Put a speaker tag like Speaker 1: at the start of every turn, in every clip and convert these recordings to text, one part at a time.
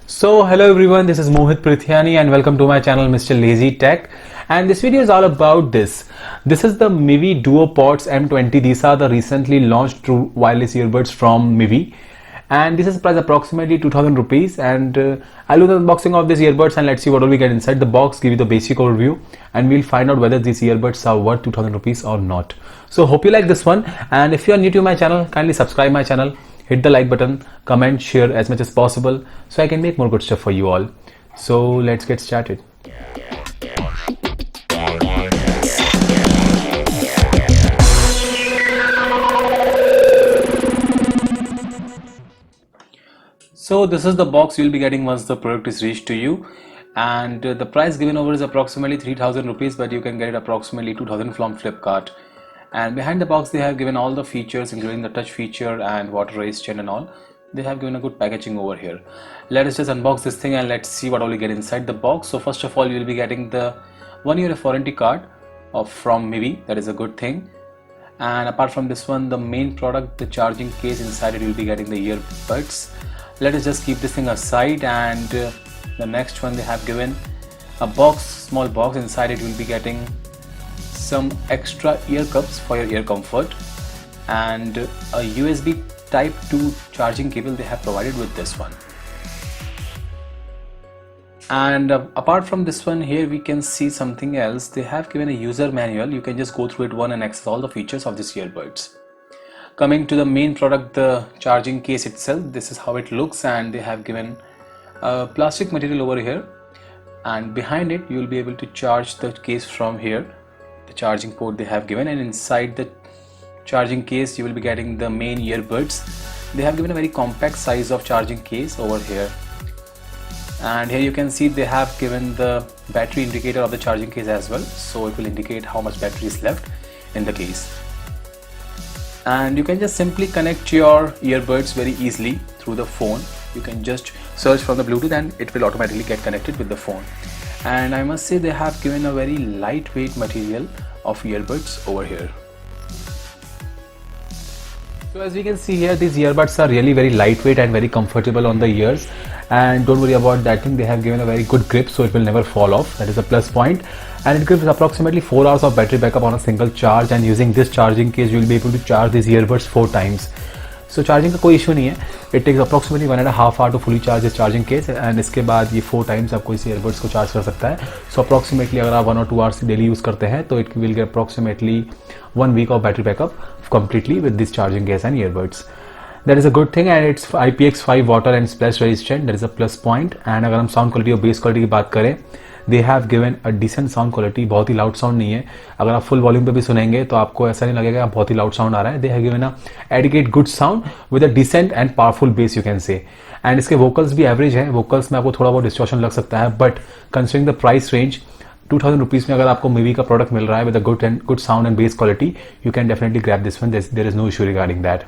Speaker 1: So hello everyone, this is Mohit Prithyani and welcome to my channel Mr. Lazy Tech, and this video is all about this. This is the Mivi DuoPods M20. These are the recently launched true wireless earbuds from Mivi, and this is priced approximately 2000 rupees. And I'll do the unboxing of these earbuds and let's see what all we get inside the box, give you the basic overview, and we'll find out whether these earbuds are worth 2000 rupees or not. So hope you like this one, and if you are new to my channel, kindly subscribe my channel. Hit the like button, comment, share as much as possible so I can make more good stuff for you all. So let's get started. So this is the box you'll be getting once the product is reached to you, and the price given over is approximately 3000 rupees, but you can get it approximately 2000 from Flipkart. And behind the box they have given all the features, including the touch feature and water resistant and all. They have given a good packaging over here. Let us just unbox this thing and let's see what all we get inside the box. So first of all, you will be getting the 1 year of warranty card from Mivi. That is a good thing. And apart from this one, the main product, the charging case, inside it you will be getting the earbuds. Let us just keep this thing aside, and the next one they have given a box, small box. Inside it you will be getting some extra ear cups for your ear comfort and a USB type 2 charging cable they have provided with this one. And apart from this one, here we can see something else. They have given a user manual. You can just go through it one and access all the features of these earbuds. Coming to the main product, the charging case itself, this is how it looks, and they have given a plastic material over here, and behind it you will be able to charge the case from here. The charging port they have given, and inside the charging case you will be getting the main earbuds. They have given a very compact size of charging case over here, and here you can see they have given the battery indicator of the charging case as well, so it will indicate how much battery is left in the case. And you can just simply connect your earbuds very easily through the phone. You can just search from the Bluetooth and it will automatically get connected with the phone. And I must say they have given a very lightweight material of earbuds over here. So as we can see here, these earbuds are really very lightweight and very comfortable on the ears, and don't worry about that thing, they have given a very good grip, so it will never fall off. That is a plus point. And it gives approximately 4 hours of battery backup on a single charge, and using this charging case you will be able to charge these earbuds 4 times. So charging का कोई issue नहीं है. It takes approximately 1.5 hour to fully charge this charging case, and इसके बाद ये 4 times आपको इस earbuds को चार्ज कर सकता है. सो अप्रॉक्सीमेटली अगर आप 1 or 2 hours डेली यूज़ करते हैं तो it will get approximately 1 week of battery backup completely with this charging case and earbuds. That is a good thing, and it's IPX5 water and splash resistant. That is a plus point. And अगर हम sound quality और bass quality की बात करें, they have given a decent sound quality. बहुत ही loud sound नहीं है. अगर आप फुल वॉल्यूम पे भी सुनेंगे तो आपको ऐसा नहीं लगेगा बहुत ही लाउड साउंड आ रहा है. They have given a adequate good sound with a decent and powerful bass, you can say. And इसके वोकल्स भी एवरेज हैं. वोकल्स में आपको थोड़ा बहुत डिस्टॉर्शन लग सकता है, but considering the price range 2000 rupees में अगर आपको Mivi का प्रोडक्ट मिल रहा है with a good sound and bass quality, you can definitely grab this one. There is no issue regarding that.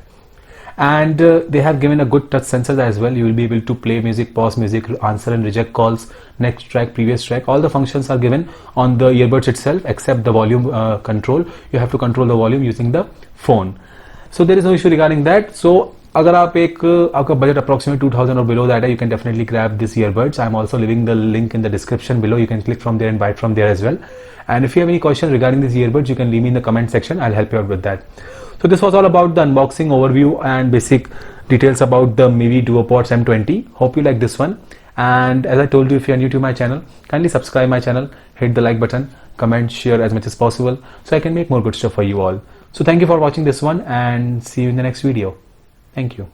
Speaker 1: And they have given a good touch sensors as well. You will be able to play music, pause music, answer and reject calls, next track, previous track. All the functions are given on the earbuds itself except the volume control. You have to control the volume using the phone. So there is no issue regarding that. So अगर आपका budget approximate 2000 और below that है, you can definitely grab this earbuds. I'm also leaving the link in the description below. You can click from there and buy it from there as well. And if you have any questions regarding these earbuds, you can leave me in the comment section. I'll help you out with that. So this was all about the unboxing overview and basic details about the Mivi DuoPods M20. Hope you like this one. And as I told you, if you are new to my channel, kindly subscribe my channel, hit the like button, comment, share as much as possible so I can make more good stuff for you all. So thank you for watching this one, and see you in the next video. Thank you.